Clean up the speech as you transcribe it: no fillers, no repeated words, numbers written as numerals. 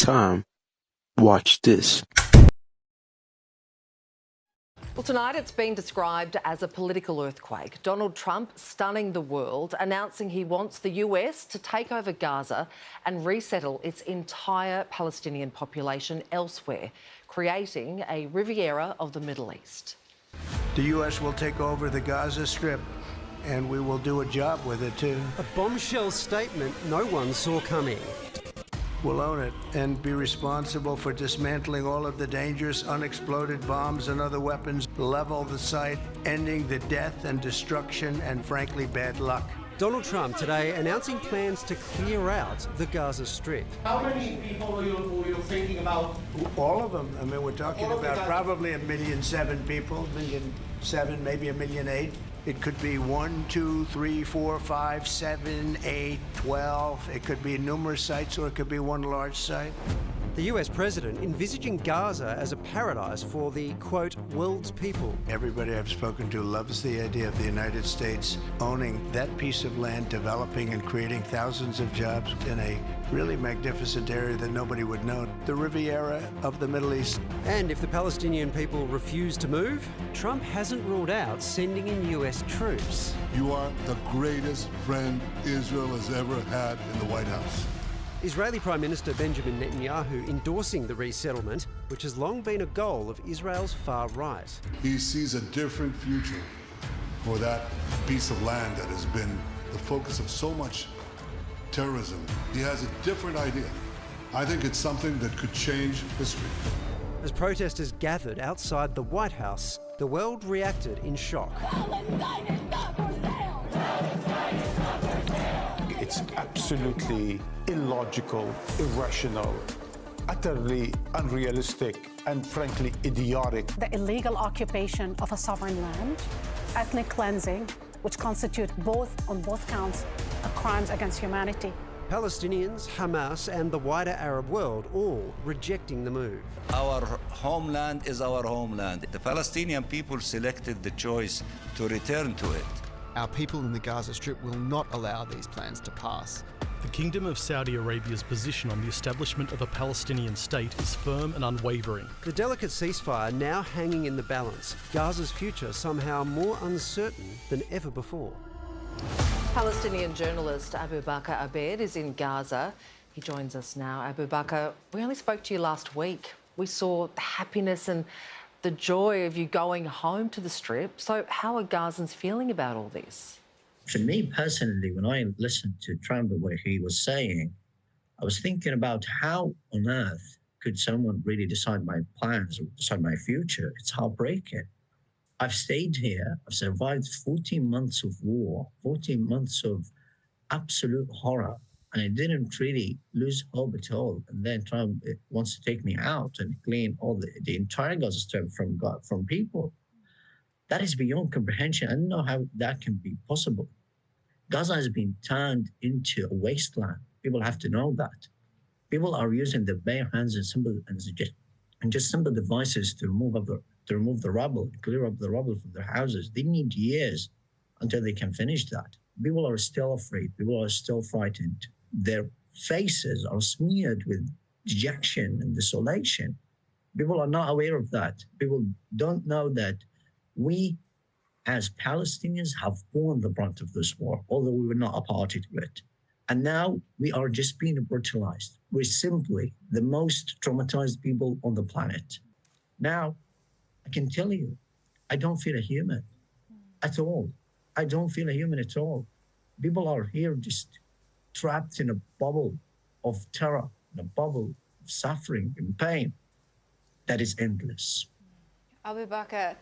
time. Watch this. Well, tonight it's been described as a political earthquake. Donald Trump stunning the world, announcing he wants the US to take over Gaza and resettle its entire Palestinian population elsewhere, creating a Riviera of the Middle East. The U.S. will take over the Gaza Strip, and we will do a job with it, too. A bombshell statement no one saw coming. We'll own it and be responsible for dismantling all of the dangerous unexploded bombs and other weapons, level the site, ending the death and destruction and, frankly, bad luck. Donald Trump today announcing plans to clear out the Gaza Strip. How many people are you thinking about? All of them. I mean, we're talking about probably 1.7 million people, 1.7 million, maybe 1.8 million. It could be 1, 2, 3, 4, 5, 7, 8, 12. It could be numerous sites, or it could be one large site. The US president envisaging Gaza as a paradise for the, quote, world's people. Everybody I've spoken to loves the idea of the United States owning that piece of land, developing and creating thousands of jobs in a really magnificent area that nobody would know. The Riviera of the Middle East. And if the Palestinian people refuse to move, Trump hasn't ruled out sending in US troops. You are the greatest friend Israel has ever had in the White House. Israeli Prime Minister Benjamin Netanyahu endorsing the resettlement, which has long been a goal of Israel's far right. He sees a different future for that piece of land that has been the focus of so much terrorism. He has a different idea. I think it's something that could change history. As protesters gathered outside the White House, the world reacted in shock. It's absolutely illogical, irrational, utterly unrealistic, and frankly idiotic. The illegal occupation of a sovereign land, ethnic cleansing, which constitute on both counts, crimes against humanity. Palestinians, Hamas, and the wider Arab world all rejecting the move. Our homeland is our homeland. The Palestinian people selected the choice to return to it. Our people in the Gaza Strip will not allow these plans to pass. The Kingdom of Saudi Arabia's position on the establishment of a Palestinian state is firm and unwavering. The delicate ceasefire now hanging in the balance, Gaza's future somehow more uncertain than ever before. Palestinian journalist Abu Bakr Abed is in Gaza. He joins us now. Abu Bakr, we only spoke to you last week. We saw the happiness and the joy of you going home to the Strip. So how are Gazans feeling about all this? For me personally, when I listened to Trump and what he was saying, I was thinking about how on earth could someone really decide my plans or decide my future? It's heartbreaking. I've stayed here. I've survived 14 months of war, 14 months of absolute horror, and I didn't really lose hope at all. And then Trump wants to take me out and clean all the entire Gaza Strip from people. That is beyond comprehension. I don't know how that can be possible. Gaza has been turned into a wasteland. People have to know that. People are using their bare hands and just simple devices to remove the rubble, clear up the rubble from their houses. They need years until they can finish that. People are still afraid. People are still frightened. Their faces are smeared with dejection and desolation. People are not aware of that. People don't know that we, as Palestinians, have borne the brunt of this war, although we were not a party to it. And now we are just being brutalized. We're simply the most traumatized people on the planet. Now, I can tell you, I don't feel a human at all. I don't feel a human at all. People are here just trapped in a bubble of terror, in a bubble of suffering and pain that is endless. Abu Bakr,